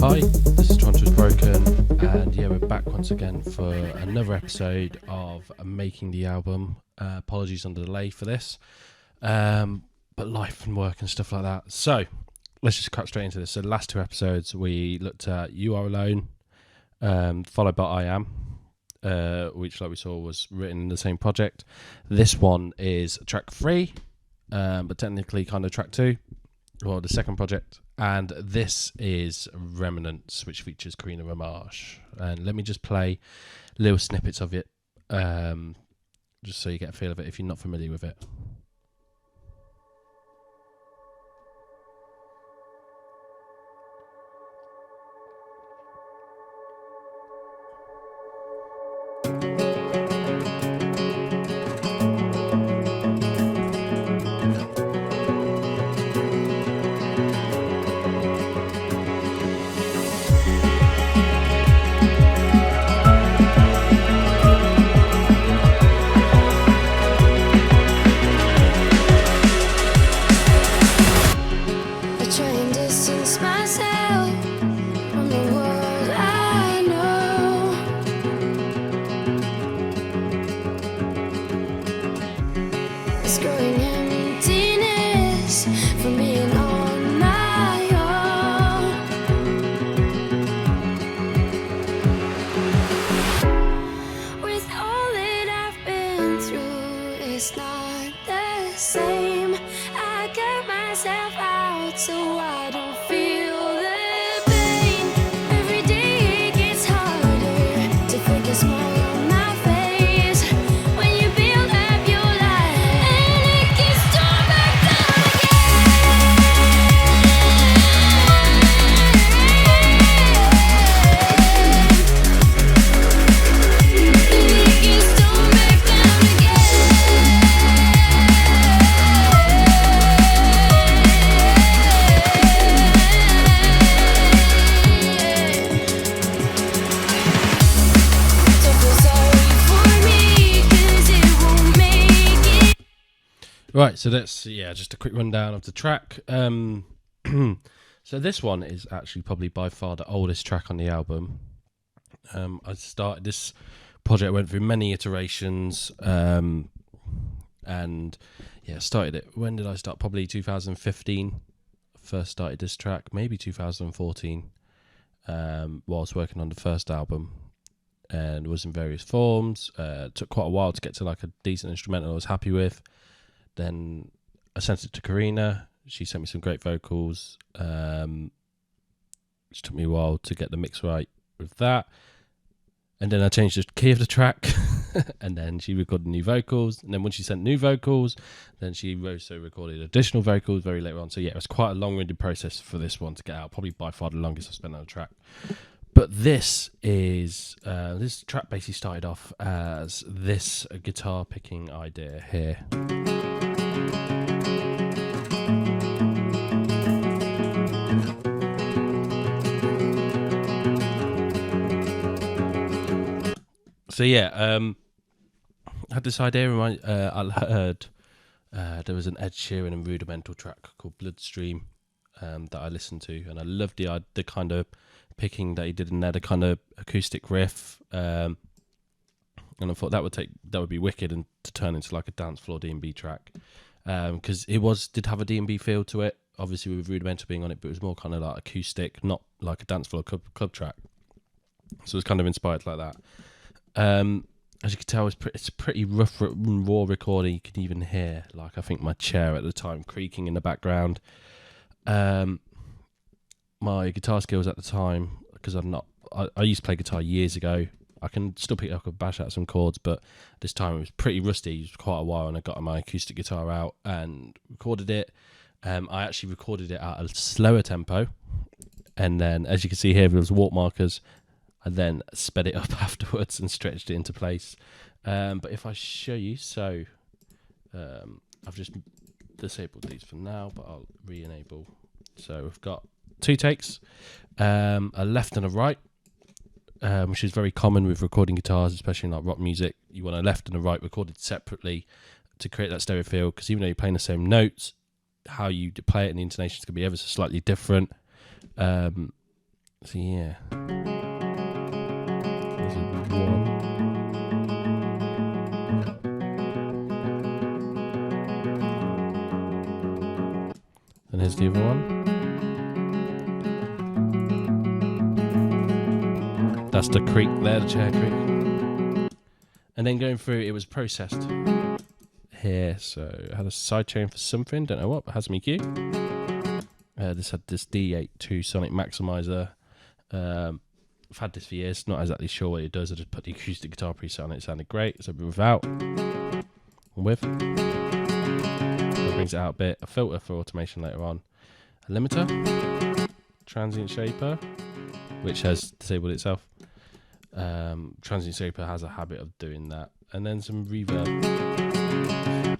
Hi, this is Toronto's Broken, and yeah, we're back once again for another episode of Making the Album. Apologies on the delay for this, but life and work and stuff like that. So let's just cut straight into this. So the last two episodes we looked at You Are Alone, followed by I Am, which like we saw was written in the same project. This one is track 3, but technically kind of track 2, or the second project. And this is Remnants, which features Karina Ramage. And let me just play little snippets of it, just so you get a feel of it if you're not familiar with it. Right, so that's just a quick rundown of the track. So this one is actually probably by far the oldest track on the album. I started this project, went through many iterations, and started it. When did I start? Probably 2015. First started this track, maybe 2014, whilst working on the first album, and was in various forms. Took quite a while to get to like a decent instrumental I was happy with. Then I sent it to Karina. She sent me some great vocals. It took me a while to get the mix right with that. And then I changed the key of the track. And then she recorded new vocals. And then when she sent new vocals, then she also recorded additional vocals very later on. So yeah, it was quite a long-winded process for this one to get out. Probably by far the longest I've spent on a track. But this is this track basically started off as this guitar picking idea here. So yeah, I had this idea in my. I heard there was an Ed Sheeran and Rudimental track called Bloodstream that I listened to, and I loved the kind of picking that he did in there, the kind of acoustic riff, and I thought that would be wicked and to turn into like a dance floor D&B track, because it did have a D&B feel to it. Obviously with Rudimental being on it, but it was more kind of like acoustic, not like a dance floor club track. So it was kind of inspired like that. As you can tell, it's a pretty rough, raw recording. You can even hear, like, I think my chair at the time creaking in the background. My guitar skills at the time, because I used to play guitar years ago. I can still pick up and bash out some chords, but this time it was pretty rusty. It was quite a while, and I got my acoustic guitar out and recorded it. I actually recorded it at a slower tempo, and then, as you can see here, there was walk markers. I then sped it up afterwards and stretched it into place. But if I show you, so I've just disabled these for now, but I'll re-enable. So we've got 2 takes, a left and a right, which is very common with recording guitars, especially in like rock music. You want a left and a right recorded separately to create that stereo feel, because even though you're playing the same notes, how you play it and the intonations can be ever so slightly different. So yeah, this is one. And here's the other one. That's the creak there, the chair creak. And then going through, it was processed here. So I had a sidechain for something, don't know what, but has me cue. This had this D82 Sonic Maximizer. I've had this for years, not exactly sure what it does. I just put the acoustic guitar preset on it, sounded great. So without and with, it brings it out a bit. A filter for automation later on. A limiter, transient shaper, which has disabled itself. Transient shaper has a habit of doing that. And then some reverb.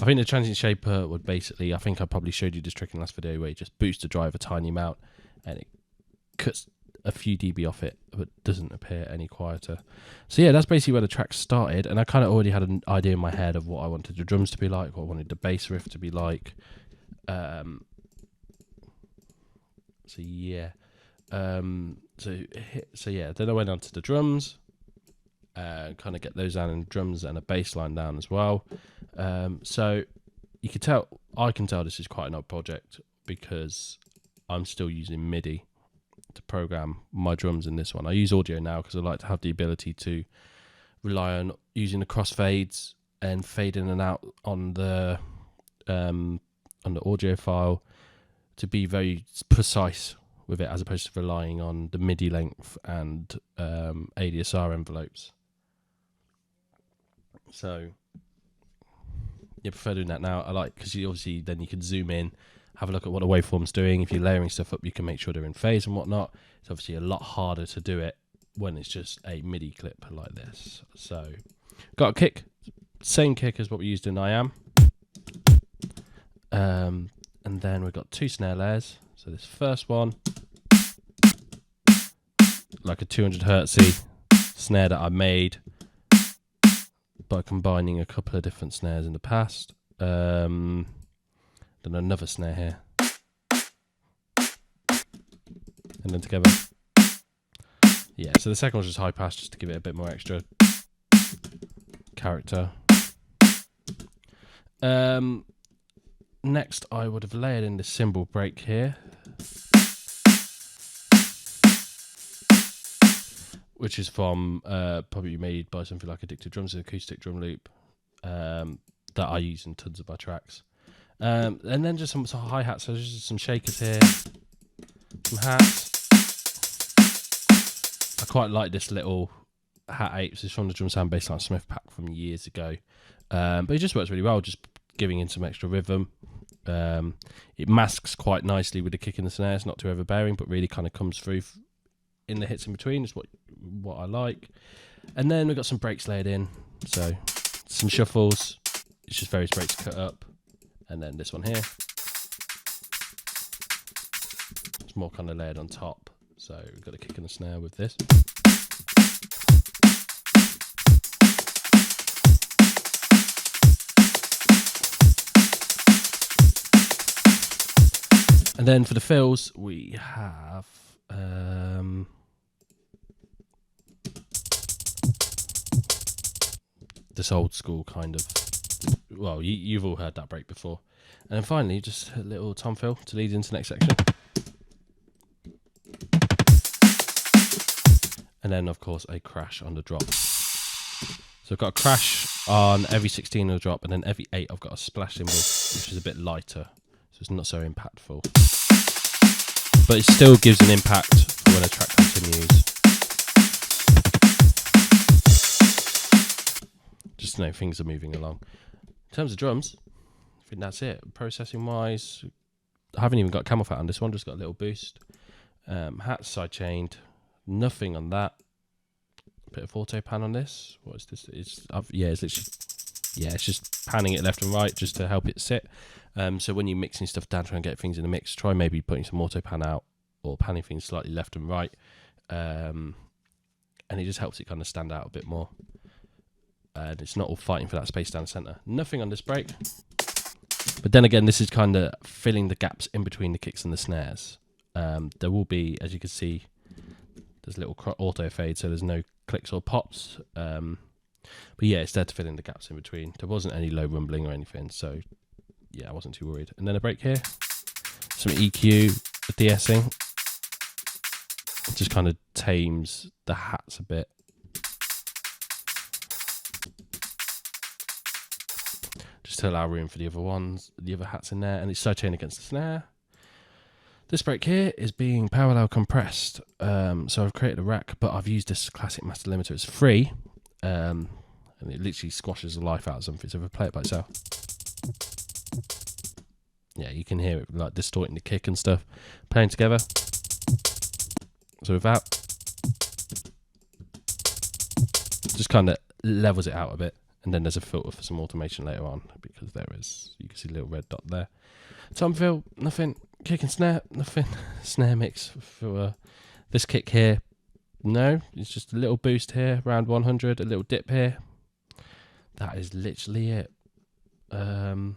I think the transient shaper would basically, I think I probably showed you this trick in the last video where you just boost the drive a tiny amount and it cuts a few dB off it, but doesn't appear any quieter. So yeah, that's basically where the track started, and I kind of already had an idea in my head of what I wanted the drums to be like, what I wanted the bass riff to be like. So yeah. So yeah, then I went on to the drums. Kind of get those down in drums and a bass line down as well. So you can tell, I can tell this is quite an odd project because I'm still using MIDI to program my drums in this one. I use audio now because I like to have the ability to rely on using the crossfades and fade in and out on the audio file to be very precise with it, as opposed to relying on the MIDI length and ADSR envelopes. So yeah, I prefer doing that now. I like, because you obviously then you can zoom in, have a look at what the waveform's doing. If you're layering stuff up, you can make sure they're in phase and whatnot. It's obviously a lot harder to do it when it's just a MIDI clip like this. So got a kick, same kick as what we used in I Am. And then we've got two snare layers. So this first one, like a 200 hertzy snare that I made by combining a couple of different snares in the past. Then another snare here, and then together. Yeah, so the second one's just high pass, just to give it a bit more extra character. Next, I would have layered in the cymbal break here, which is from probably made by something like Addictive Drums, an acoustic drum loop that I use in tons of my tracks. And then just some hi-hats, so just some shakers here, some hats. I quite like this little hat apes. It's from the Drum Sound Bassline Smith pack from years ago. But it just works really well, just giving in some extra rhythm. It masks quite nicely with the kick and the snare. It's not too overbearing, but really kind of comes through in the hits in between. Is what I like. And then we've got some breaks layered in. So some shuffles. It's just various breaks cut up. And then this one here. It's more kind of layered on top. So we've got a kick and a snare with this. And then for the fills, we have this old school kind of, well, you've all heard that break before. And then finally, just a little tom fill to lead into the next section. And then, of course, a crash on the drop. So I've got a crash on every 16 on the drop, and then every 8 I've got a splash cymbal, which is a bit lighter. So it's not so impactful. But it still gives an impact for when a track continues. Just to know things are moving along. In terms of drums, I think that's it. Processing wise, I haven't even got camel fat on this one, just got a little boost. Hats side chained, nothing on that. Bit of auto pan on this. What is this? It's literally, it's just panning it left and right just to help it sit. So when you're mixing stuff down, trying to get things in the mix, try maybe putting some auto pan out or panning things slightly left and right. And it just helps it kind of stand out a bit more. And it's not all fighting for that space down the centre. Nothing on this break. But then again, this is kind of filling the gaps in between the kicks and the snares. There will be, as you can see, There's a little auto fade, so there's no clicks or pops. But yeah, it's there to fill in the gaps in between. There wasn't any low rumbling or anything, so yeah, I wasn't too worried. And then a break here, some EQ, de-essing. It just kind of tames the hats a bit. Just to allow room for the other hats in there, and it's sidechain against the snare. This break here is being parallel compressed. So I've created a rack, but I've used this classic master limiter. It's free, and it literally squashes the life out of something. So if I play it by itself, yeah, you can hear it like distorting the kick and stuff, playing together. So without, just kind of levels it out a bit. And then there's a filter for some automation later on, because there is, you can see a little red dot there. Tom fill, nothing. Kick and snare, nothing. Snare mix for this kick here. No, it's just a little boost here, around 100, a little dip here. That is literally it. And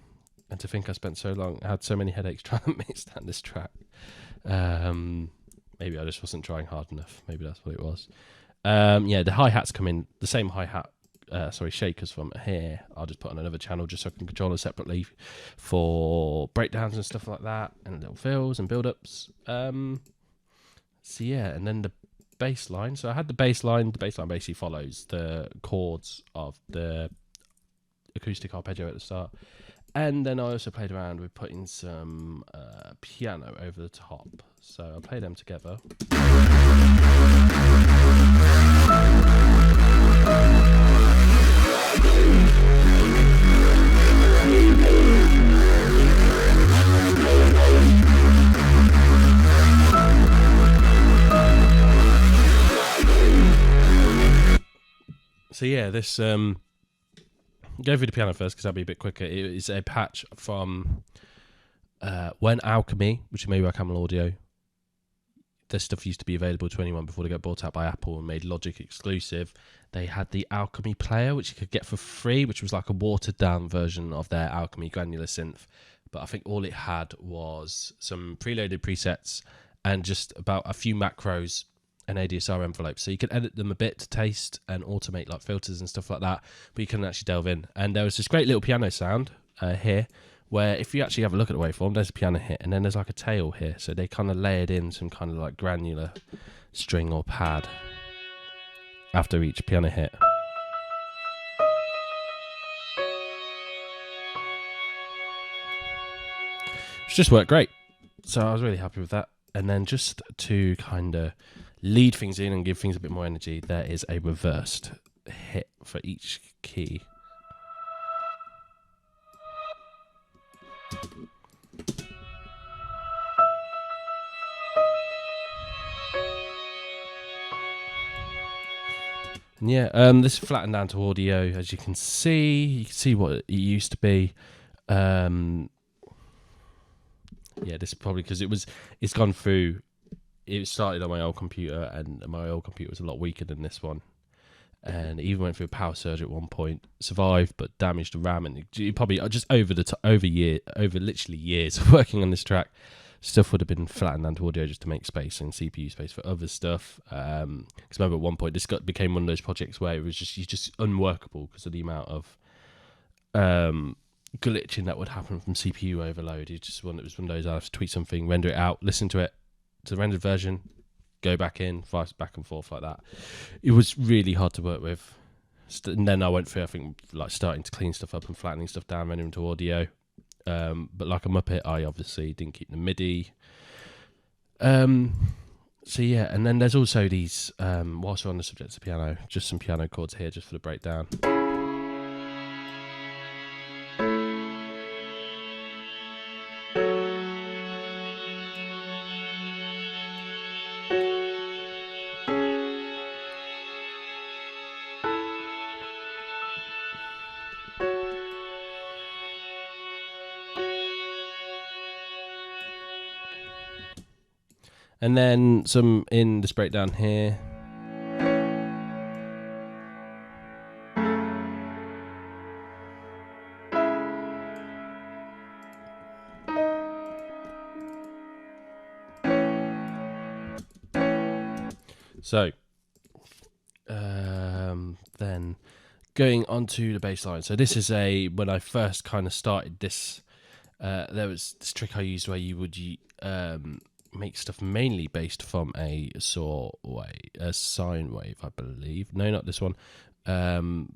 to think I spent so long, I had so many headaches trying to mix down this track. Maybe I just wasn't trying hard enough. Maybe that's what it was. Yeah, the hi-hats come in, the same hi-hat. Shakers from here. I'll just put on another channel just so I can control it separately for breakdowns and stuff like that, and little fills and build-ups. So yeah, and then the bass line. So I had the bass line. The bass line basically follows the chords of the acoustic arpeggio at the start. And then I also played around with putting some piano over the top. So I'll play them together. So yeah, this go through the piano first because that'll be a bit quicker. It is a patch from when Alchemy, which is made by Camel Audio. This stuff used to be available to anyone before they got bought out by Apple and made Logic exclusive. They had the Alchemy player, which you could get for free, which was like a watered down version of their Alchemy granular synth. But I think all it had was some preloaded presets and just about a few macros and ADSR envelopes. So you could edit them a bit to taste and automate like filters and stuff like that, but you couldn't actually delve in. And there was this great little piano sound here, where if you actually have a look at the waveform, there's a piano hit and then there's like a tail here. So they kind of layered in some kind of like granular string or pad after each piano hit. It's just worked great. So I was really happy with that. And then just to kind of lead things in and give things a bit more energy, there is a reversed hit for each key. And yeah, this is flattened down to audio, as you can see. You can see what it used to be. Yeah, this is probably because it's gone through. It started on my old computer, and my old computer was a lot weaker than this one. And it even went through a power surge at one point. Survived, but damaged the RAM. And it probably just over literally years of working on this track, stuff would have been flattened down to audio just to make space and CPU space for other stuff. Because remember at one point this became one of those projects where it was just unworkable because of the amount of glitching that would happen from CPU overload. It was one of those, I have to tweak something, render it out, listen to it to the rendered version, go back in, vice back and forth like that. It was really hard to work with. And then I went through, I think, like starting to clean stuff up and flattening stuff down, rendering to audio. But like a Muppet, I obviously didn't keep the MIDI. So yeah, and then there's also these, whilst we're on the subject of piano, just some piano chords here just for the breakdown. And then some in this breakdown here. So, then going on to the bass line. So this is when I first kind of started this, there was this trick I used where you would make stuff mainly based from a sine wave, I believe. No, not this one. But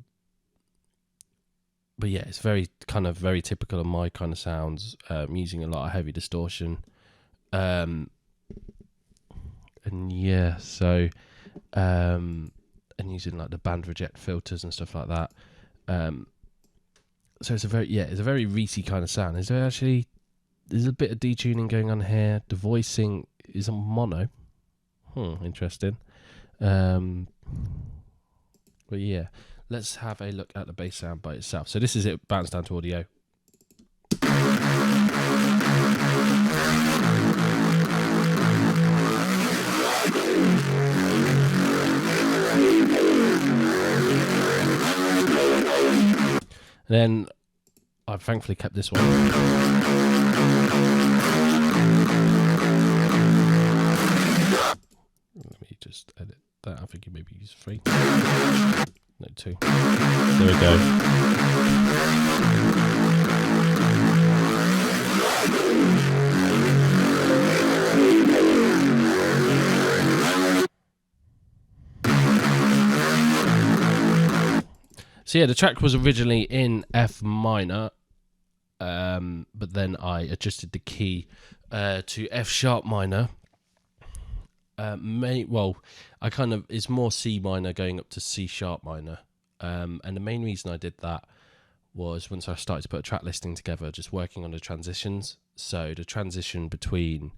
yeah, it's very typical of my kind of sounds, using a lot of heavy distortion. And yeah, so and using like the band reject filters and stuff like that. So it's a very Reese kind of sound. There's a bit of detuning going on here. The voicing is on mono. Interesting. But yeah, let's have a look at the bass sound by itself. So this is it bounced down to audio. And then I've thankfully kept this one. Let me just edit that. I think you maybe use 3. No, 2. There we go. So yeah, the track was originally in F minor, but then I adjusted the key to F sharp minor. It's more C minor going up to C sharp minor. And the main reason I did that was once I started to put a track listing together, just working on the transitions. So the transition between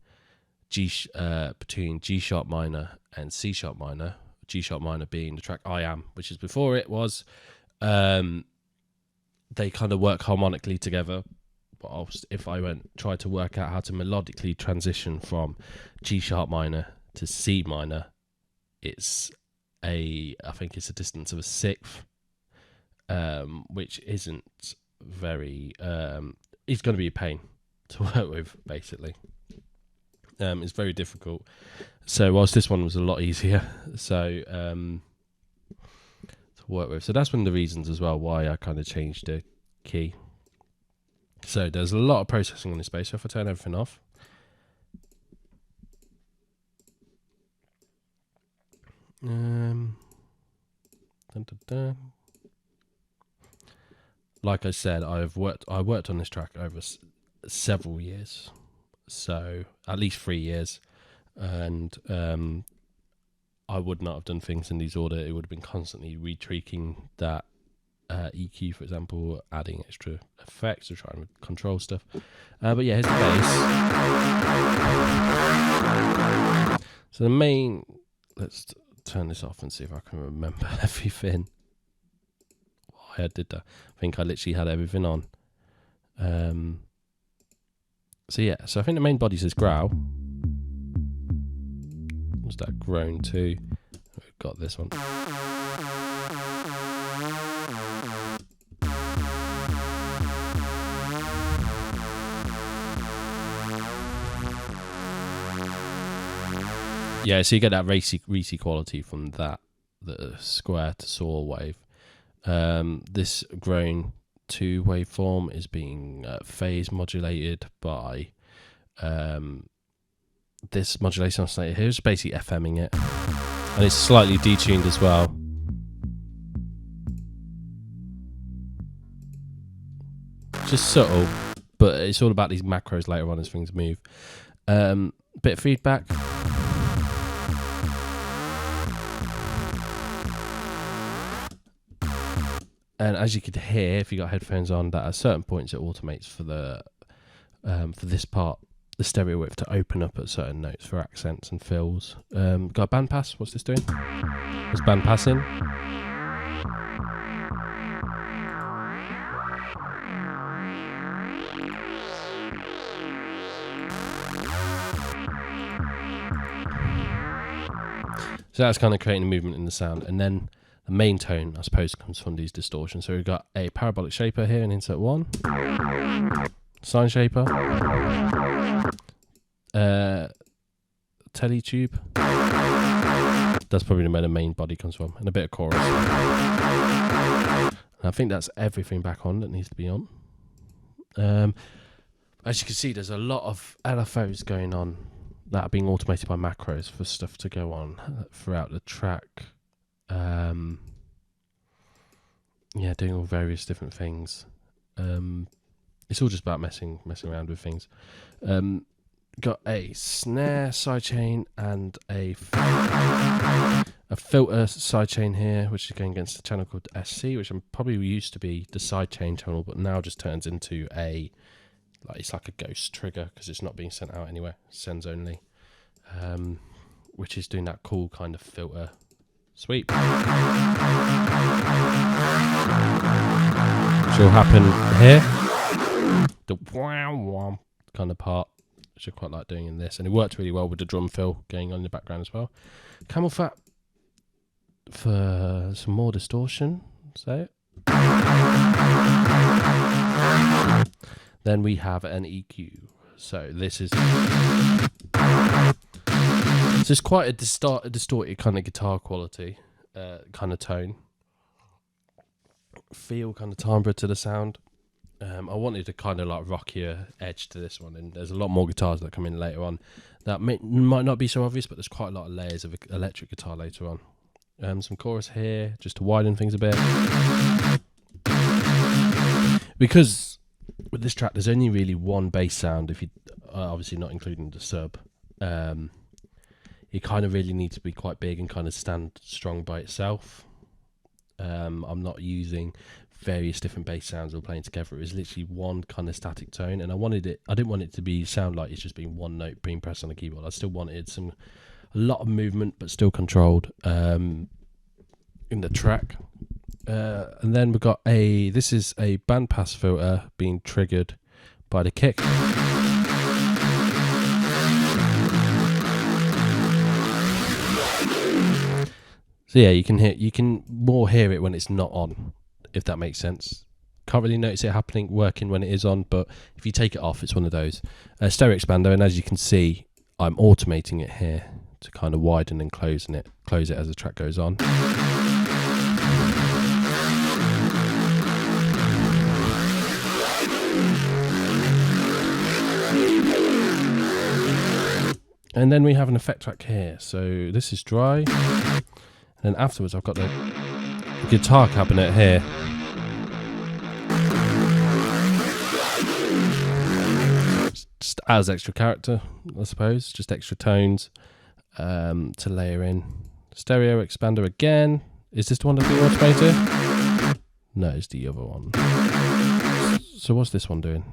G sharp minor and C sharp minor, G sharp minor being the track I Am, which is before it was, they kind of work harmonically together. But if I try to work out how to melodically transition from G sharp minor to C minor, I think it's a distance of a sixth, which isn't very, it's going to be a pain to work with, basically. It's very difficult. So whilst this one was a lot easier, to work with. So that's one of the reasons as well why I kind of changed the key. So there's a lot of processing on this bass. So if I turn everything off, like I said, I worked on this track over several years, so at least 3 years, and I would not have done things in these order. It would have been constantly retweaking that EQ, for example, adding extra effects or trying to control stuff. But yeah, here's the bass. So the main, let's turn this off and see if I can remember everything. Why I did that. I think I literally had everything on. So yeah, so I think the main body says growl. What's that groan to? We've got this one. Yeah, so you get that racy quality from the square to saw wave. This groan 2 waveform is being phase modulated by this modulation oscillator here. It's basically FMing it, and it's slightly detuned as well. Just subtle, but it's all about these macros later on as things move. Bit of feedback. And as you could hear, if you got headphones on, that at certain points it automates for this part, the stereo width to open up at certain notes for accents and fills. Got a band pass. What's this doing? It's band passing. So that's kind of creating a movement in the sound, and then the main tone, I suppose, comes from these distortions. So we've got a parabolic shaper here in insert 1, sine shaper, teletube, That's probably where the main body comes from, and a bit of chorus. And I think that's everything back on that needs to be on. As you can see, there's a lot of LFOs going on that are being automated by macros for stuff to go on throughout the track. Yeah, doing all various different things. It's all just about messing around with things. Got a snare sidechain and a filter sidechain here, which is going against a channel called SC, which probably used to be the sidechain channel, but now just turns into it's like a ghost trigger because it's not being sent out anywhere, sends only, which is doing that cool kind of filter sweep. Which will happen here, the wow kind of part, which I quite like doing in this, and it worked really well with the drum fill going on in the background as well. Camel fat for some more distortion, say it. Then we have an EQ. So this is quite a distorted kind of guitar quality, kind of tone, feel, kind of timbre to the sound. I wanted a kind of like rockier edge to this one, and there's a lot more guitars that come in later on that might not be so obvious, but there's quite a lot of layers of electric guitar later on. Some chorus here just to widen things a bit, because with this track there's only really one bass sound, if you obviously not including the sub. It kind of really needs to be quite big and kind of stand strong by itself. I'm not using various different bass sounds all playing together. It was literally one kind of static tone, and I didn't want it to sound like it's just being one note being pressed on the keyboard. I still wanted a lot of movement, but still controlled in the track. And then we've got this is a bandpass filter being triggered by the kick. So yeah, you can more hear it when it's not on, if that makes sense. Can't really notice it working when it is on, but if you take it off, it's one of those. Stereo expander, and as you can see, I'm automating it here to kind of widen and close it as the track goes on. And then we have an effect track here. So this is dry. And then afterwards I've got the guitar cabinet here. Just as extra character, I suppose. Just extra tones to layer in. Stereo expander again. Is this the one that's being automated? No, it's the other one. So what's this one doing?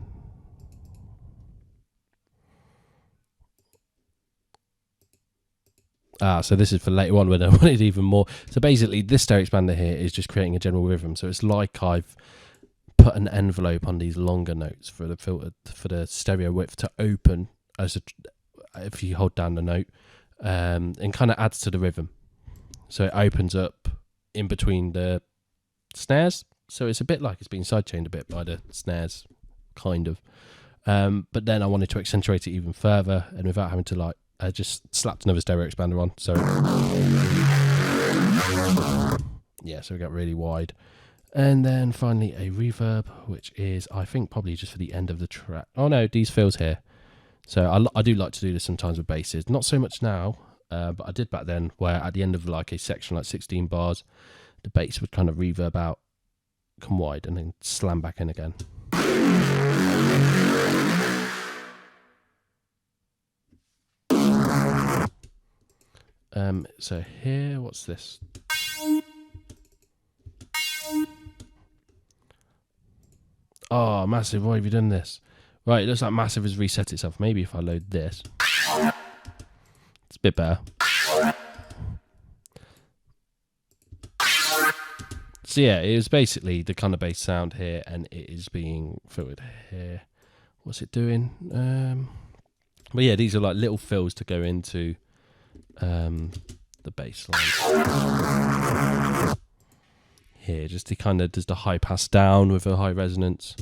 So this is for later on when I wanted even more. So basically this stereo expander here is just creating a general rhythm. So it's like I've put an envelope on these longer notes for the filter, for the stereo width to open if you hold down the note, and kind of adds to the rhythm. So it opens up in between the snares. So it's a bit like it's being sidechained a bit by the snares, kind of. But then I wanted to accentuate it even further, and without having to I just slapped another stereo expander on. So yeah, so we got really wide. And then finally a reverb, which is, I think, probably just for the end of the track. Oh no, these fills here. So I do like to do this sometimes with basses. Not so much now, but I did back then, where at the end of like a section, like 16 bars, the bass would kind of reverb out, come wide, and then slam back in again. So here, what's this? Oh, Massive, why have you done this? Right, it looks like Massive has reset itself. Maybe if I load this, it's a bit better. So yeah, it was basically the kind of bass sound here, and it is being filtered here. What's it doing? But yeah, these are like little fills to go into the bass line here, just to kind of does the high pass down with a high resonance.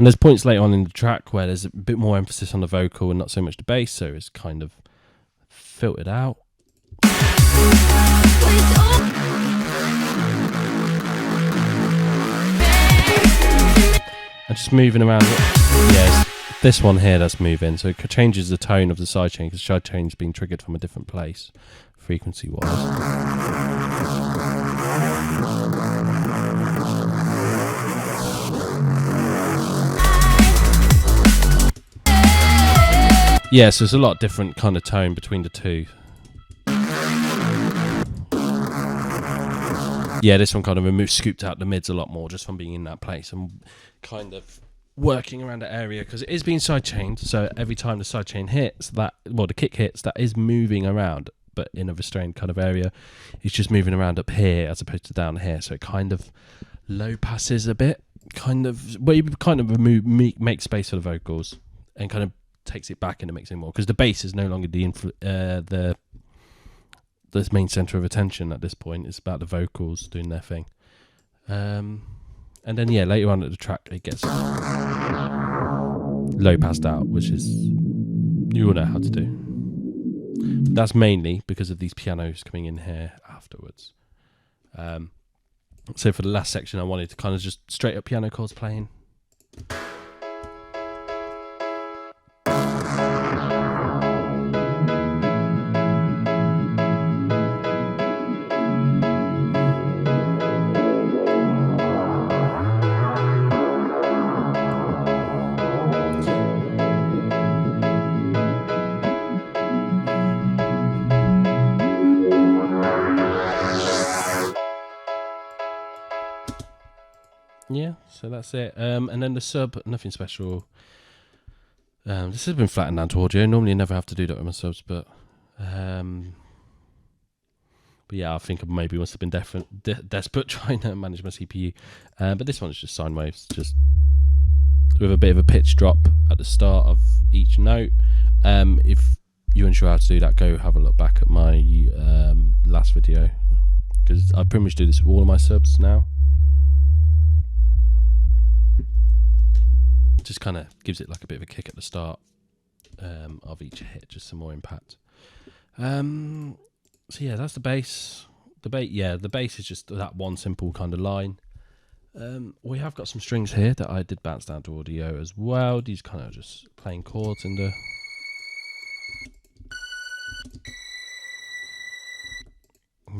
And there's points later on in the track where there's a bit more emphasis on the vocal and not so much the bass, so it's kind of filtered out. And just moving around. Yeah, this one here that's moving, so it changes the tone of the sidechain because the sidechain's being triggered from a different place, frequency-wise. Yeah, so there's a lot different kind of tone between the two. Yeah, this one kind of scooped out the mids a lot more just from being in that place and kind of working around the area because it is being sidechained. So every time the sidechain hits, the kick hits, that is moving around, but in a restrained kind of area. It's just moving around up here as opposed to down here. So it kind of low passes a bit, make space for the vocals and kind of takes it back into mixing more because the bass is no longer the main center of attention at this point. It's about the vocals doing their thing. And then later on at the track it gets low passed out, which is you all know how to do. But that's mainly because of these pianos coming in here afterwards. So for the last section I wanted to kind of just straight up piano chords playing. Yeah, so that's it. And then the sub, nothing special. This has been flattened down to audio. Normally I never have to do that with my subs, but yeah, I think I maybe must have been desperate trying to manage my CPU. But this one's just sine waves, just with a bit of a pitch drop at the start of each note. If you're unsure how to do that, go have a look back at my last video, because I pretty much do this with all of my subs now. Just kind of gives it like a bit of a kick at the start of each hit, just some more impact. So yeah, that's the bass. The bass is just that one simple kind of line. We have got some strings here that I did bounce down to audio as well. These kind of just playing chords in the.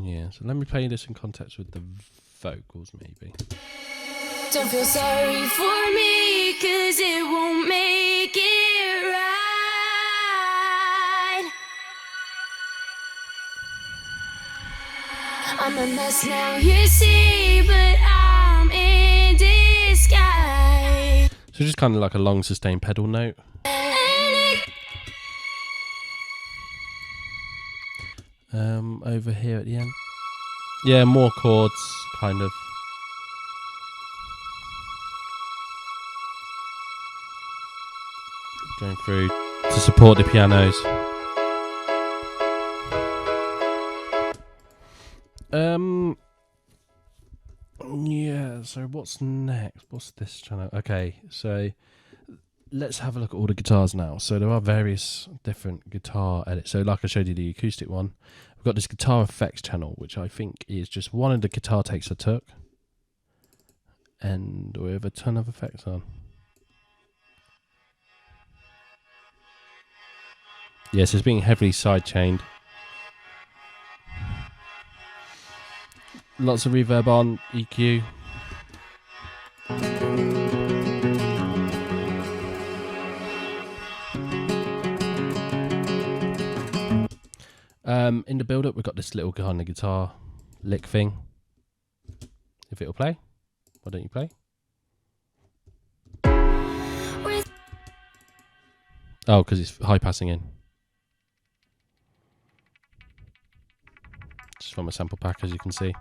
Yeah, so let me play this in context with the vocals maybe. Don't feel sorry for me, 'cause it won't make it right. I'm a mess now, you see, but I'm in disguise. So just kind of like a long sustained pedal note. Over here at the end. Yeah, more chords, kind of. Going through to support the pianos. Yeah, so what's next? What's this channel? Okay, so let's have a look at all the guitars now. So there are various different guitar edits. So like I showed you the acoustic one, we've got this guitar effects channel, which I think is just one of the guitar takes I took, and we have a ton of effects on. Yes, it's being heavily side-chained. Lots of reverb on, EQ. In the build-up, we've got this little kind of guitar lick thing. If it'll play, why don't you play? Oh, because it's high passing in. Just from a sample pack, as you can see.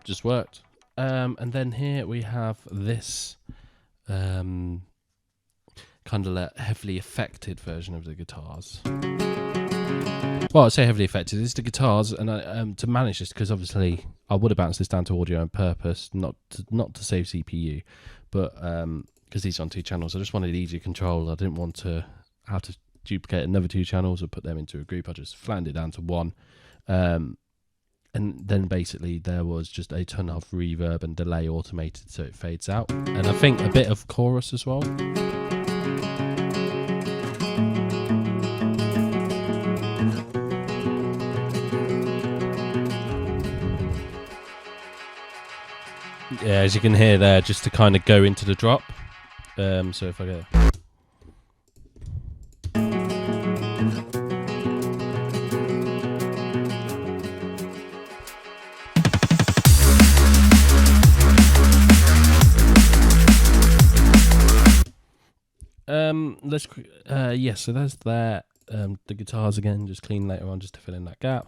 Just worked. And then here we have this kind of heavily affected version of the guitars. Well, I say heavily affected. It's the guitars, and to manage this, because obviously I would have bounced this down to audio on purpose, not to save CPU, but because these are on 2 channels, I just wanted easier control. I didn't want to have to duplicate another 2 channels or put them into a group. I just flattened it down to 1, and then basically there was just a ton of reverb and delay automated, so it fades out, and I think a bit of chorus as well. Yeah, as you can hear there, just to kind of go into the drop. So if I go, so there's that. The guitars again, just clean later on, just to fill in that gap.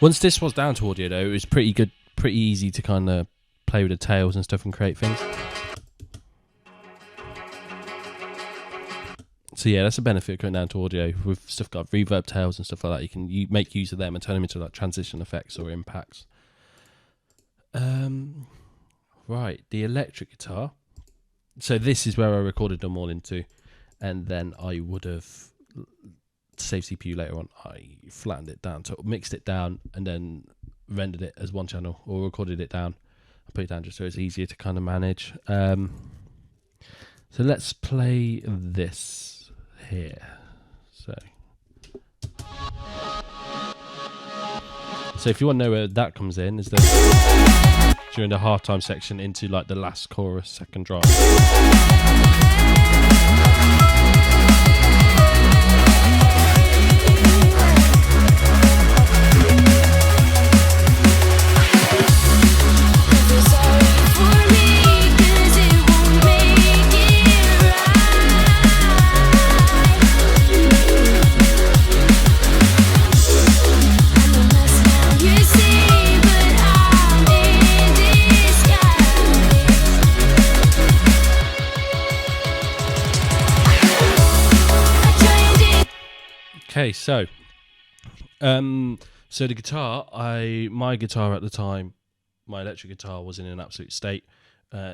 Once this was down to audio, though, it was pretty good, pretty easy to kind of play with the tails and stuff and create things. So yeah, that's a benefit of going down to audio. With stuff like reverb tails and stuff like that, you can make use of them and turn them into like transition effects or impacts. Right, the electric guitar. So this is where I recorded them all into, and then I would have save CPU later on. I flattened it down, so mixed it down, and then rendered it as 1 channel, or recorded it down. I put it down just so it's easier to kind of manage. So let's play this here. So if you want to know where that comes in, is that during the halftime section into like the last chorus, second drop. Okay, so the guitar, my guitar at the time, my electric guitar was in an absolute state.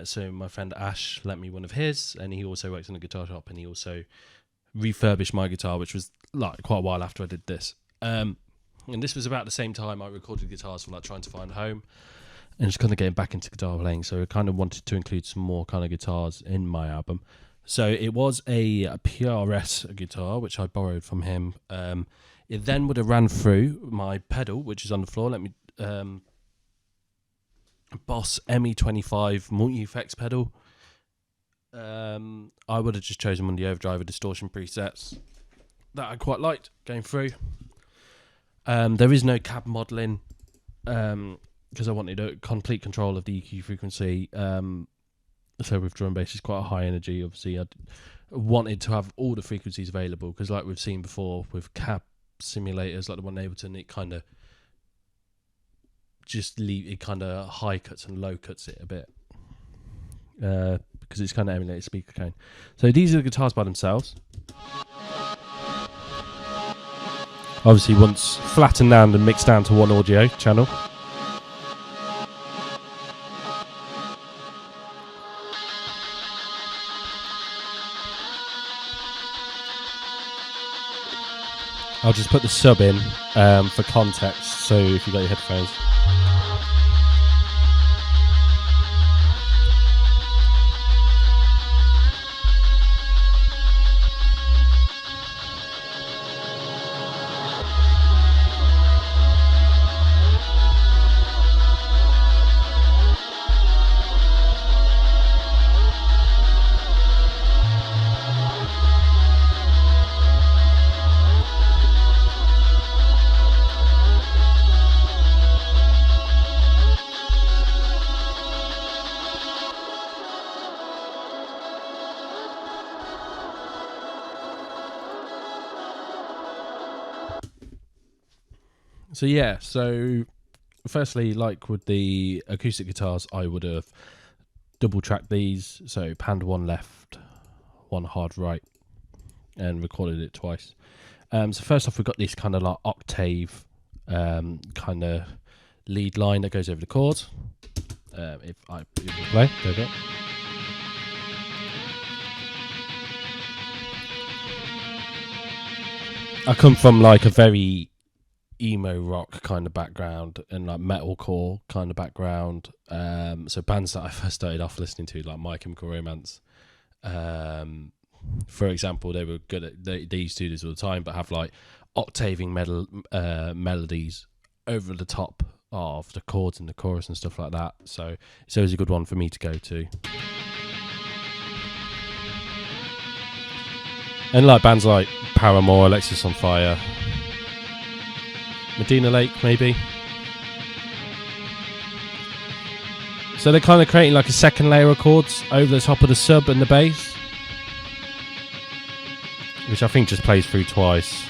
So my friend Ash lent me one of his, and he also works in a guitar shop, and he also refurbished my guitar, which was like quite a while after I did this. And this was about the same time I recorded guitars for like trying to find a home and just kind of getting back into guitar playing. So I kind of wanted to include some more kind of guitars in my album. So it was a PRS guitar, which I borrowed from him. It then would have ran through my pedal, which is on the floor. Let me Boss ME25 multi-effects pedal. I would have just chosen one of the overdrive distortion presets that I quite liked going through. There is no cab modelling because I wanted a complete control of the EQ frequency. So with drum and bass, it's quite a high energy. Obviously, I wanted to have all the frequencies available because, like we've seen before with cab simulators, like the one in Ableton, it kind of high cuts and low cuts it a bit because it's kind of emulated speaker cone. So these are the guitars by themselves. Obviously, once flattened down and mixed down to 1 audio channel. I'll just put the sub in for context, so if you got your headphones. So yeah, so firstly, like with the acoustic guitars, I would have double tracked these, so panned 1 left, one hard right, and recorded it twice. So first off, we've got this kind of like octave kind of lead line that goes over the chords. If I play, there we go. I come from like a very emo rock kind of background and like metalcore kind of background. So bands that I first started off listening to, like My Chemical Romance, for example, they were good at they used to do this all the time, but have like octaving melodies over the top of the chords in the chorus and stuff like that. So it's always a good one for me to go to. And like bands like Paramore, Alexis on Fire, Medina Lake, maybe. So they're kind of creating like a second layer of chords over the top of the sub and the bass, which I think just plays through twice.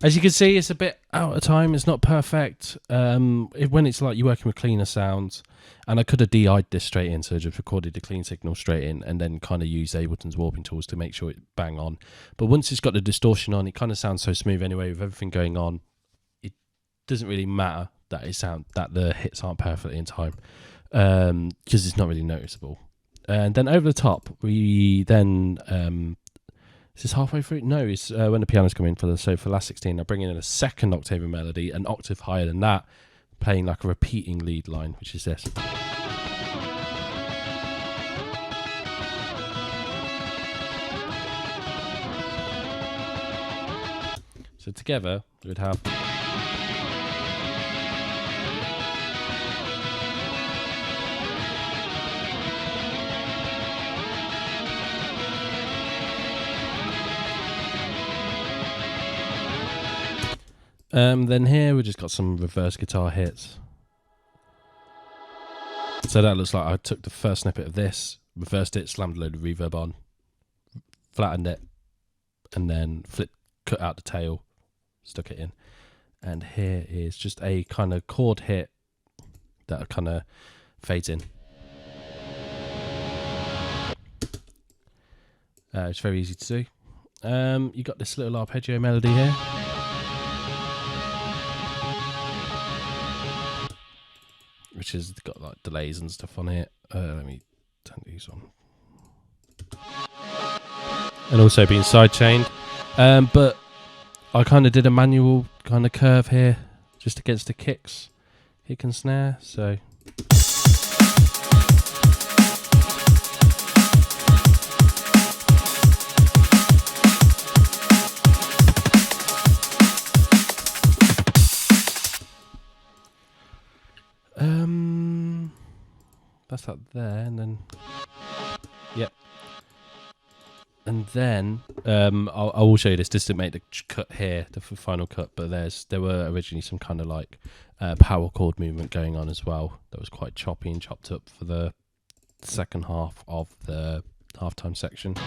As you can see, it's a bit out of time. It's not perfect. When it's like you're working with cleaner sounds, and I could have DI'd this straight in, so just recorded the clean signal straight in, and then kind of used Ableton's warping tools to make sure it bang on. But once it's got the distortion on, it kind of sounds so smooth anyway. With everything going on, it doesn't really matter that the hits aren't perfectly in time, because it's not really noticeable. And then over the top, we then. Is this halfway through? No, it's when the piano's come in for last 16. I bring in a second octave melody, an octave higher than that, playing like a repeating lead line, which is this. So together we would have. Then here we just got some reverse guitar hits. So that looks like I took the first snippet of this, reversed it, slammed a load of reverb on, flattened it, and then cut out the tail, stuck it in. And here is just a kind of chord hit that kind of fades in. It's very easy to do. You got this little arpeggio melody here. Which has got like delays and stuff on it. Let me turn these on. And also being sidechained. But I kind of did a manual kind of curve here, just against the kick and snare. So. That's up there, and then yep, and then I will show you this. This didn't make the cut here, the final cut, but there were originally some kind of like power chord movement going on as well. That was quite choppy and chopped up for the second half of the halftime section.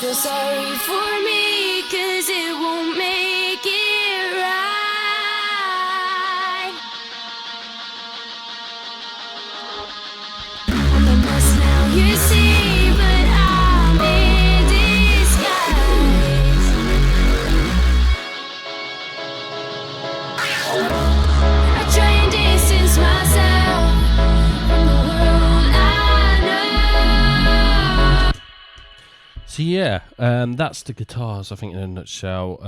Feel sorry for me, 'cause it won't make it right. I'm a mess now, you see, but I'm in disguise. I try and distance myself from the world I know. So yeah, that's the guitars, I think, in a nutshell.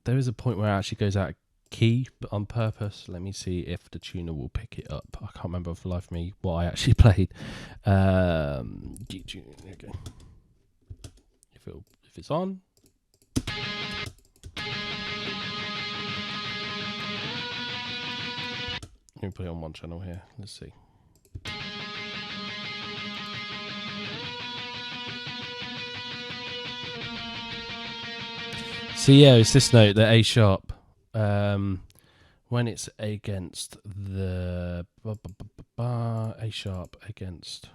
There is a point where it actually goes out of key, but on purpose. Let me see if the tuner will pick it up. I can't remember for the life of me what I actually played. G tuning, okay. If it's on. Let me put it on one channel here. Let's see. So yeah, it's this note, the A sharp. When it's against the A sharp against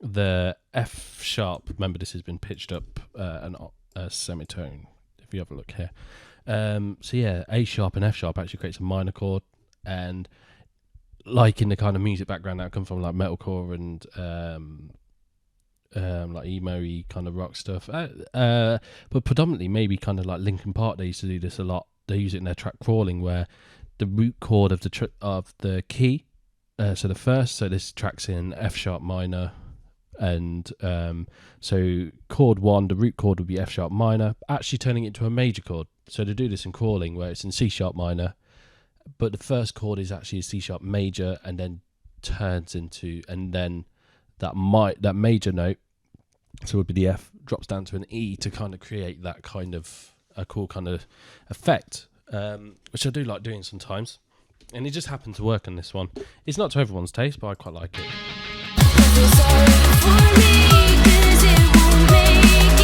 the F sharp. Remember, this has been pitched up a semitone. If you have a look here. So yeah, A sharp and F sharp actually creates a minor chord, and like in the kind of music background that I come from, like metalcore and like emo-y kind of rock stuff, but predominantly maybe kind of like Linkin Park. They used to do this a lot. They use it in their track Crawling, where the root chord of the key, so the first, so this track's in F sharp minor, and so chord 1, the root chord would be F sharp minor, actually turning it into a major chord. So to do this in Crawling, where it's in C sharp minor, but the first chord is actually a C sharp major, and then turns into, and then that major note, so it would be the F, drops down to an E to kind of create that kind of a cool kind of effect, which I do like doing sometimes. And it just happened to work on this one. It's not to everyone's taste, but I quite like it.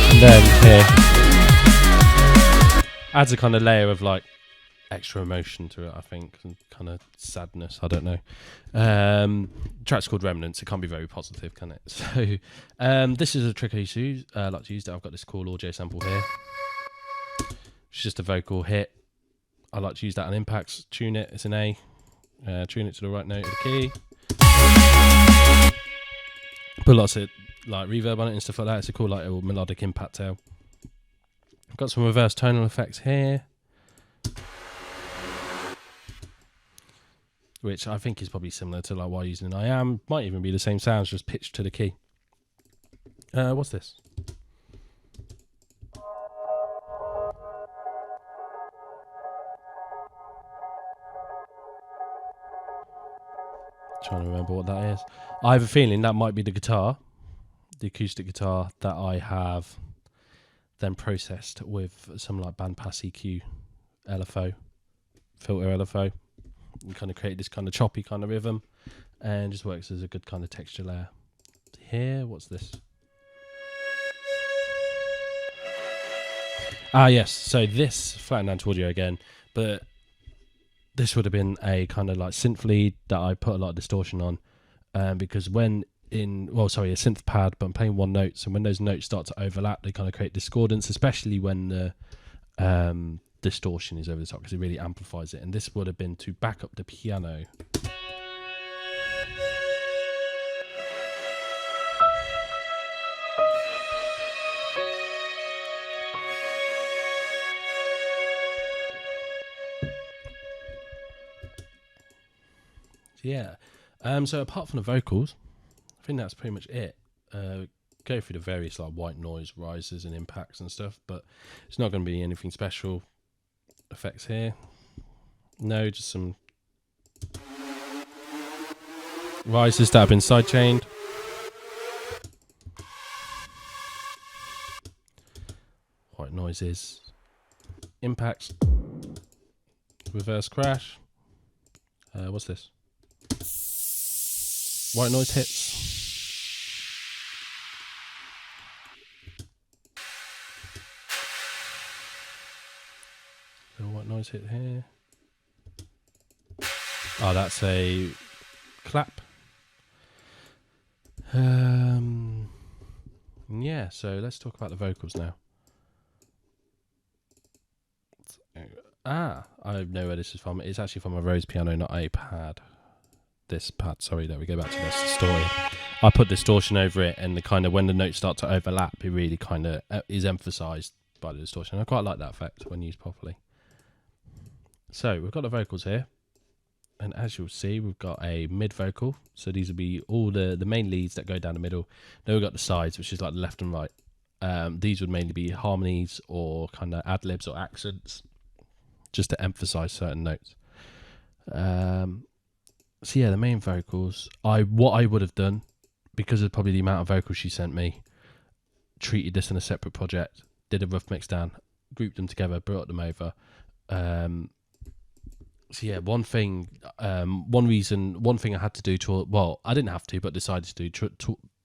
And then here adds a kind of layer of like extra emotion to it, I think, and kind of sadness. I don't know. The track's called Remnants. It can't be very positive, can it? So this is a trick I like to use. I've got this cool audio sample here. It's just a vocal hit. I like to use that on impacts. Tune it. It's an A. Tune it to the right note of the key. Put lots of like reverb on it and stuff like that. It's a cool like little melodic impact tail. I've got some reverse tonal effects here, which I think is probably similar to like what I'm using in I Am. Might even be the same sounds, just pitched to the key. What's this? Trying to remember what that is. I have a feeling that might be the guitar, the acoustic guitar that I have then processed with some like bandpass EQ LFO, filter LFO, and kind of created this kind of choppy kind of rhythm, and just works as a good kind of texture layer. Here, what's this? Ah, yes. So this flattened down to audio again, but this would have been a kind of like synth lead that I put a lot of distortion on, because when a synth pad, but I'm playing one note, so when those notes start to overlap, they kind of create discordance, especially when the distortion is over the top, because it really amplifies it. And this would have been to back up the piano. Yeah. So apart from the vocals, I think that's pretty much it. Go through the various like white noise rises and impacts and stuff, but it's not going to be anything special. Effects here. No, just some rises that have been sidechained. White noises. Impacts. Reverse crash. What's this? White noise hits. Little white noise hit here. Oh, that's a clap. Yeah, so let's talk about the vocals now. I know where this is from. It's actually from a Rose piano, not a pad. This pad, sorry, there we go back to this story. I put distortion over it, and the kind of when the notes start to overlap, it really kind of is emphasized by the distortion. I quite like that effect when used properly. So we've got the vocals here, and as you'll see, we've got a mid vocal. So these will be all the main leads that go down the middle. Then we've got the sides, which is like the left and right. These would mainly be harmonies or kind of ad libs or accents, just to emphasize certain notes. So yeah, the main vocals, what I would have done, because of probably the amount of vocals she sent me, treated this in a separate project, did a rough mix down, grouped them together, brought them over, So yeah, one thing I had to do I didn't have to, but decided to do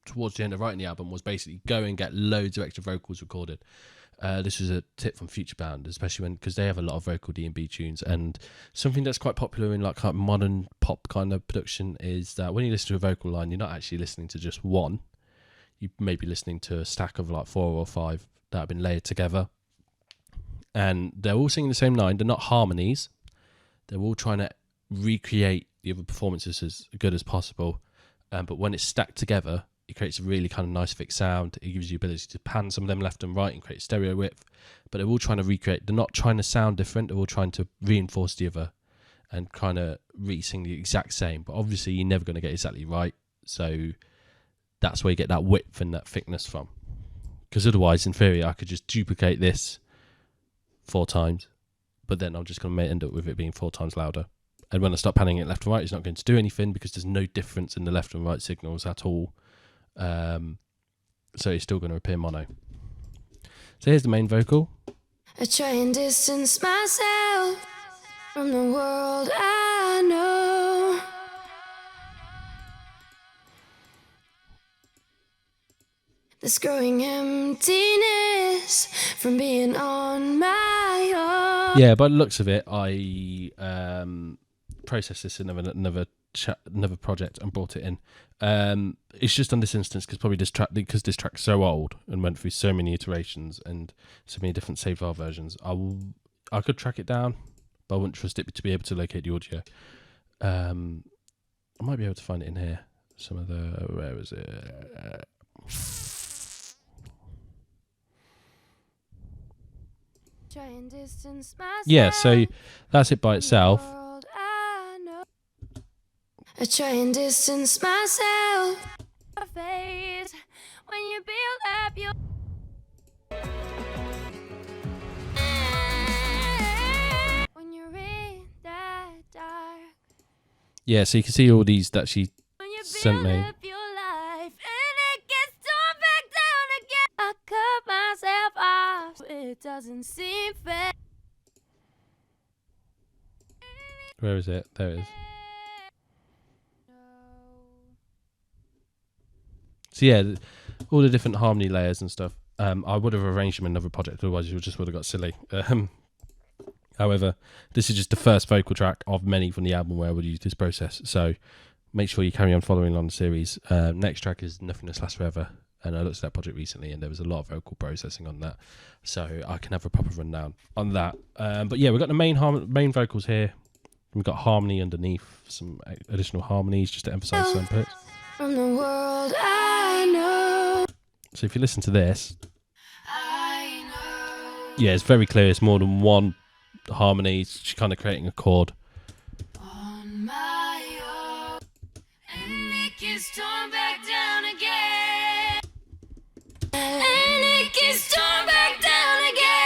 towards the end of writing the album was basically go and get loads of extra vocals recorded. This was a tip from Future Bound, especially because they have a lot of vocal D&B tunes, and something that's quite popular in like modern pop kind of production is that when you listen to a vocal line, you're not actually listening to just one. You may be listening to a stack of like 4 or 5 that have been layered together, and they're all singing the same line. They're not harmonies. They're all trying to recreate the other performances as good as possible, but when it's stacked together, it creates a really kind of nice thick sound. It gives you the ability to pan some of them left and right and create stereo width. But they're all trying to recreate. They're not trying to sound different. They're all trying to reinforce the other and kind of re-sing the exact same. But obviously, you're never going to get exactly right. So that's where you get that width and that thickness from. Because otherwise, in theory, I could just duplicate this 4 times. But then I'm just going to end up with it being 4 times louder. And when I start panning it left and right, it's not going to do anything because there's no difference in the left and right signals at all. So it's still going to appear mono. So here's the main vocal. I try and distance myself from the world I know. This growing emptiness from being on my own. Yeah, by the looks of it, I processed this in another project and brought it in. It's just on this instance because this track's so old and went through so many iterations and so many different save file versions. I could track it down, but I wouldn't trust it to be able to locate the audio. I might be able to find it in here. Where is it? Try and distance myself. Yeah, so that's it by itself. I try and distance myself. Face when you build up your. When you're in that dark. Yeah, so you can see all these that she When you sent build me. up your life and it gets torn back down again. I cut myself off. It doesn't seem fair. Where is it? There it is. So yeah, all the different harmony layers and stuff. I would have arranged them in another project, otherwise you just would have got silly. However, this is just the first vocal track of many from the album where I would use this process. So make sure you carry on following along the series. Next track is Nothingness Lasts Forever, and I looked at that project recently, and there was a lot of vocal processing on that, so I can have a proper rundown on that. But yeah, we've got the main vocals here. We've got harmony underneath, some additional harmonies just to emphasise some bits. From the world I know. So if you listen to this, I know. yeah, it's very clear. It's more than one harmony. She's kind of creating a chord. On my own. And it gets torn back down again. And it gets torn back down again.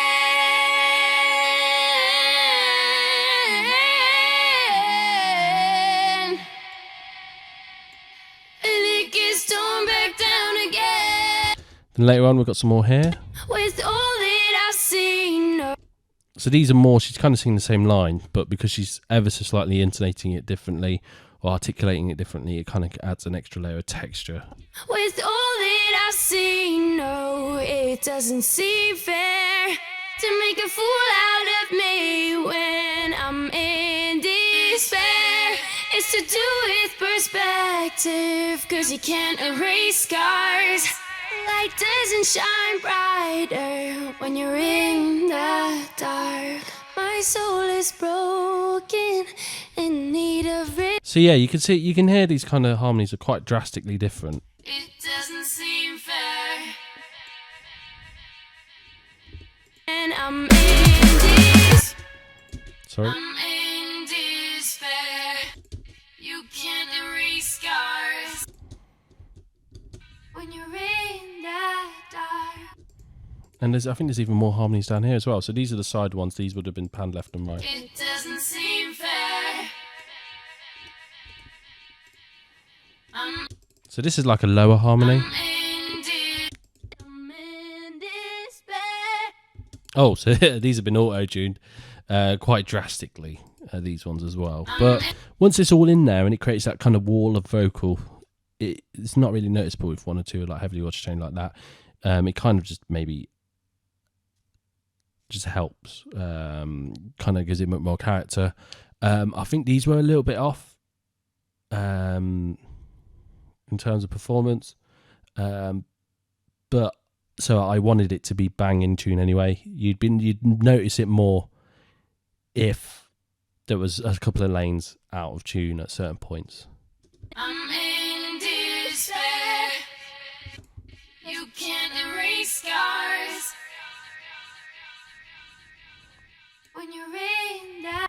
And it gets torn back down again. Then later on, we've got some more here. With all that I've seen. So these are more, she's kind of singing the same line, but because she's ever so slightly intonating it differently or articulating it differently, it kind of adds an extra layer of texture. With all that I've seen, no, it doesn't seem fair to make a fool out of me when I'm in despair. It's to do with perspective, 'cause you can't erase scars. Light doesn't shine brighter when you're in the dark. My soul is broken, in need of it. So yeah, you can hear these kind of harmonies are quite drastically different. It doesn't seem fair. And I'm in this. Sorry. I'm in despair. You can't erase scars when you're in the dark. And I think there's even more harmonies down here as well. So these are the side ones. These would have been panned left and right. It doesn't seem fair. So this is like a lower harmony. I'm in despair. Oh, so these have been auto-tuned quite drastically. these ones as well. But once it's all in there and it creates that kind of wall of vocal, it's not really noticeable if one or two are like heavily auto-tuned like that. It kind of just maybe just helps, kind of gives it more character. I think these were a little bit off in terms of performance, but so I wanted it to be bang in tune anyway. You'd notice it more if there was a couple of lanes out of tune at certain points. I'm in despair. You can't erase scars when you're in that.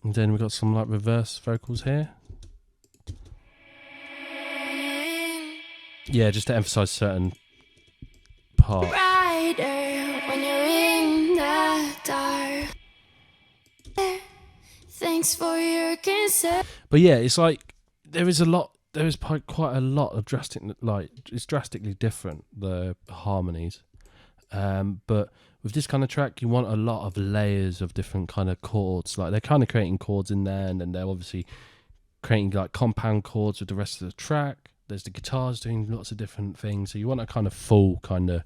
And then we've got some like reverse vocals here. Yeah, just to emphasize certain parts. Brighter when you're in the dark. Thanks for your concern. But yeah, it's like there is quite a lot of it's drastically different, the harmonies. But with this kind of track, you want a lot of layers of different kind of chords. Like they're kind of creating chords in there, and then they're obviously creating like compound chords with the rest of the track. There's the guitars doing lots of different things. So you want a kind of full kind of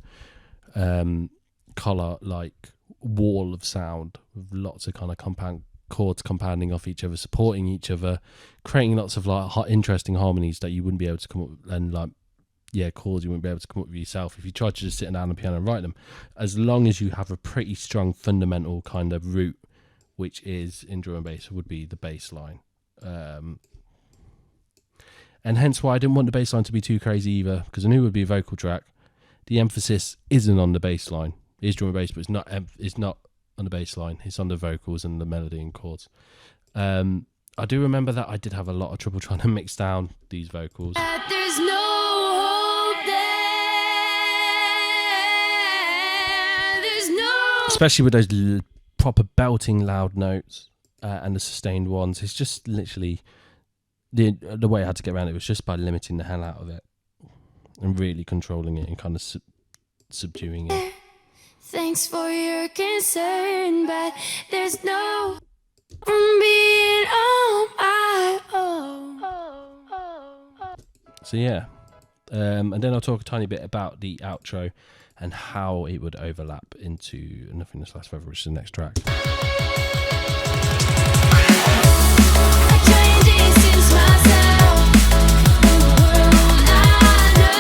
color, like wall of sound with lots of kind of compound chords compounding off each other, supporting each other, creating lots of like interesting harmonies that you wouldn't be able to come up with, and like chords you wouldn't be able to come up with yourself if you tried to just sit down on the piano and write them. As long as you have a pretty strong fundamental kind of root, which is in drum and bass would be the bass line. And hence why I didn't want the bass line to be too crazy either, because I knew it would be a vocal track. The emphasis isn't on the bass line. It is drum and bass, but it's not on the bass line. It's on the vocals and the melody and chords. I do remember that I did have a lot of trouble trying to mix down these vocals. There's no hope there. There's no. Especially with those proper belting loud notes and the sustained ones. It's just literally the way I had to get around it was just by limiting the hell out of it and really controlling it and kind of subduing it. Thanks for your concern, but there's no from being on my own. So yeah, and then I'll talk a tiny bit about the outro and how it would overlap into Nothing This Lasts Forever, which is the next track. I try and distance myself from the world I know.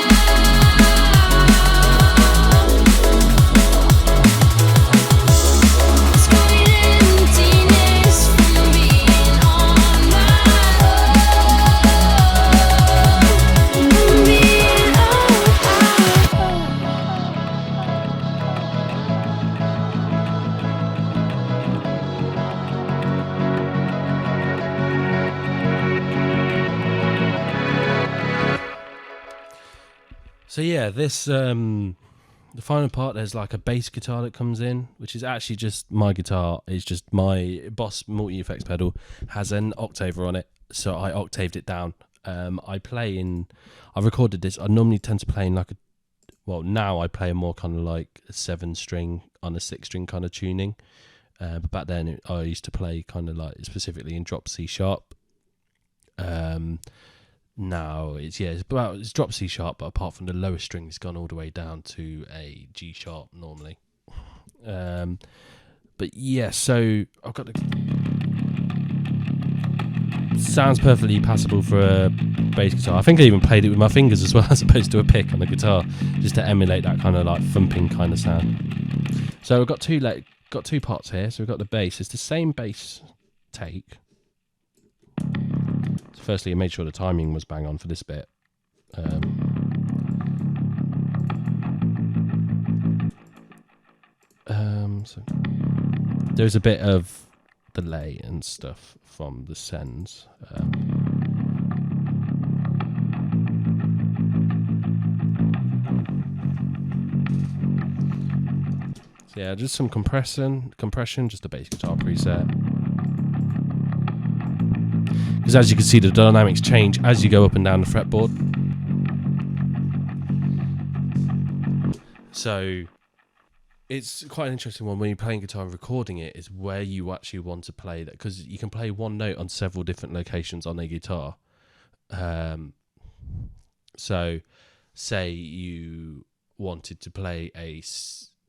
It's growing emptiness from being on my own. From being on my So yeah, this the final part, there's like a bass guitar that comes in, which is actually just my guitar. It's just my Boss multi-effects pedal has an octaver on it, so I octaved it down. I recorded this. I normally tend to play in like now I play a more kind of like a 7-string on a 6-string kind of tuning. But back then I used to play kind of like specifically in drop C sharp. Now it's drop C sharp, but apart from the lowest string, it's gone all the way down to a G sharp normally. But yeah, so I've got sounds perfectly passable for a bass guitar. I think I even played it with my fingers as well, as opposed to a pick on the guitar, just to emulate that kind of like thumping kind of sound. So we've got two parts here. So we've got the bass. It's the same bass take. So firstly, I made sure the timing was bang on for this bit. So there's a bit of delay and stuff from the sends. So yeah, just some compression, just a bass guitar preset. Because as you can see, the dynamics change as you go up and down the fretboard. So it's quite an interesting one when you're playing guitar and recording it, is where you actually want to play that, because you can play one note on several different locations on a guitar. So say you wanted to play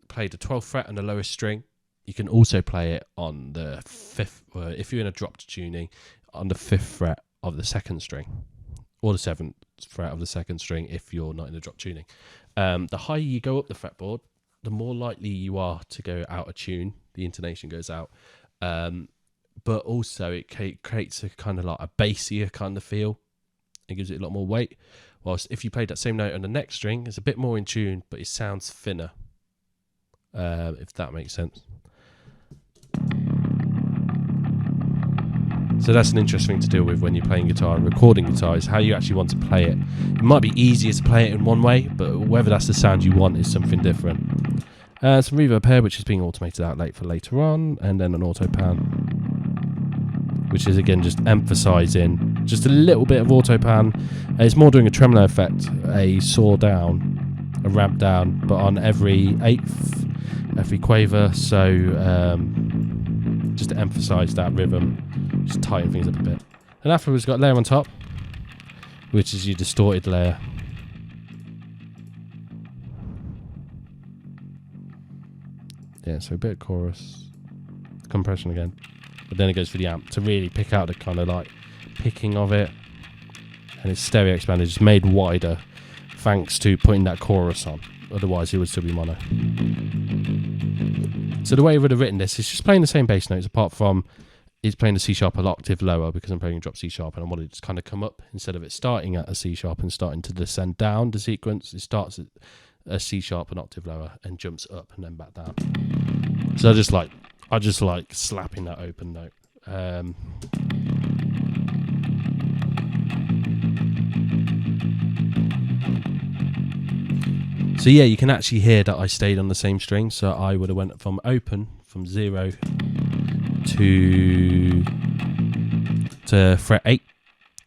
play the 12th fret on the lowest string, you can also play it on the 5th, if you're in a dropped tuning, on the 5th fret of the 2nd string, or the 7th fret of the 2nd string if you're not in a drop tuning. The higher you go up the fretboard, the more likely you are to go out of tune. The intonation goes out. But also it creates a kind of like a bassier kind of feel. It gives it a lot more weight. Whilst if you played that same note on the next string, it's a bit more in tune, but it sounds thinner. If that makes sense. So that's an interesting thing to deal with when you're playing guitar and recording guitar, is how you actually want to play it. It might be easier to play it in one way, but whether that's the sound you want is something different. Some reverb here, which is being automated out for later on, and then an auto pan, which is again just emphasising just a little bit of auto pan. It's more doing a tremolo effect, a saw down, a ramp down, but on every eighth, every quaver. So just to emphasise that rhythm, just tighten things up a bit. And afterwards, we've got layer on top, which is your distorted layer. Yeah, so a bit of chorus, compression again, but then it goes for the amp to really pick out the kind of like picking of it, and it's stereo expanded, just made wider thanks to putting that chorus on. Otherwise, it would still be mono. So the way I would have written this is just playing the same bass notes, apart from it's playing the C sharp an octave lower, because I'm playing a drop C sharp, and I wanted it to kind of come up instead of it starting at a C sharp and starting to descend down the sequence. It starts at a C sharp an octave lower and jumps up and then back down. So I just like slapping that open note. So yeah, you can actually hear that I stayed on the same string. So I would have went from open, from 0 to fret 8.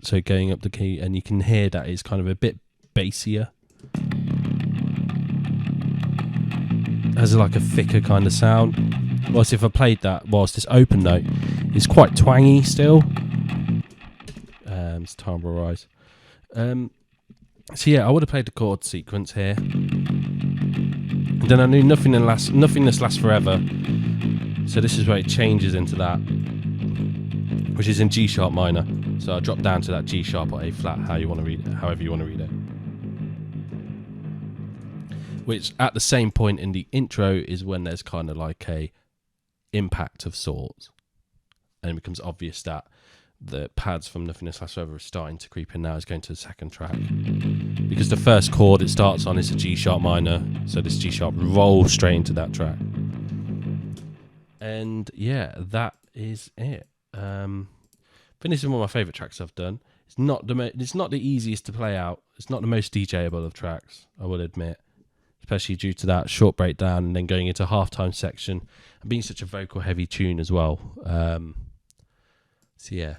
So going up the key, and you can hear that it's kind of a bit bassier. Has like a thicker kind of sound. Whilst if I played that whilst this open note is quite twangy still. It's timbre rise. So yeah, I would have played the chord sequence here. And then I knew nothingness lasts forever. So this is where it changes into that, which is in G sharp minor. So I drop down to that G sharp or A flat, however you want to read it. Which at the same point in the intro is when there's kind of like a impact of sorts, and it becomes obvious that the pads from Nothingness Lasts Forever are starting to creep in now. It's going to the second track, because the first chord it starts on is a G sharp minor, so this G sharp rolls straight into that track. And yeah, that is it. I think this is one of my favourite tracks I've done. It's not the easiest to play out. It's not the most DJable of tracks, I will admit, especially due to that short breakdown and then going into halftime section and being such a vocal heavy tune as well. So yeah,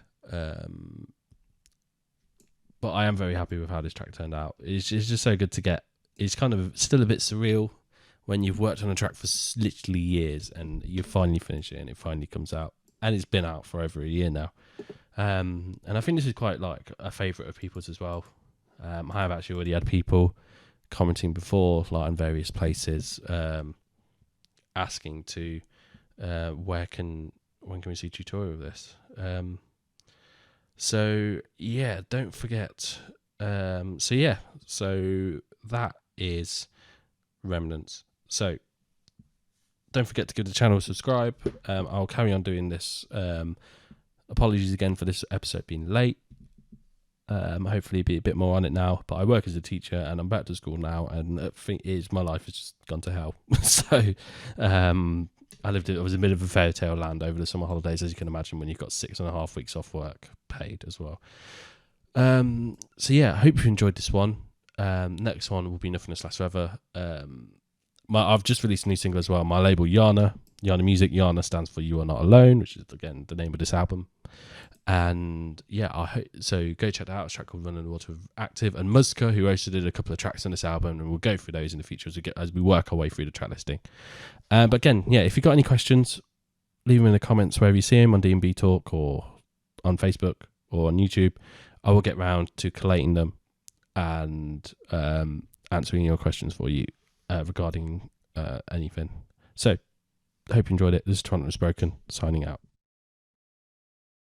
but I am very happy with how this track turned out. It's just so good to get. It's kind of still a bit surreal when you've worked on a track for literally years and you finally finish it and it finally comes out, and it's been out for over a year now. And I think this is quite like a favourite of people's as well. I have actually already had people commenting before, like in various places, asking to when can we see a tutorial of this. So yeah, don't forget. So that is Remnants. So don't forget to give the channel a subscribe. I'll carry on doing this. Apologies again for this episode being late. Hopefully be a bit more on it now, but I work as a teacher and I'm back to school now, and the thing is my life has just gone to hell. So I was in a bit of a fairy tale land over the summer holidays, as you can imagine, when you've got 6.5 weeks off work paid as well. So yeah, I hope you enjoyed this one. Next one will be Nothingness Lasts Forever. I've just released a new single as well. My label Yana Music. Yana stands for You Are Not Alone, which is again the name of this album. And so go check that out. It's a track called Run in the Water with Active and Muzka, who also did a couple of tracks on this album, and we'll go through those in the future as we work our way through the track listing. But again, if you've got any questions, leave them in the comments wherever you see them on D&B Talk or on Facebook or on YouTube. I will get round to collating them and answering your questions for you regarding anything. So, hope you enjoyed it. This is Toronto is Broken, signing out.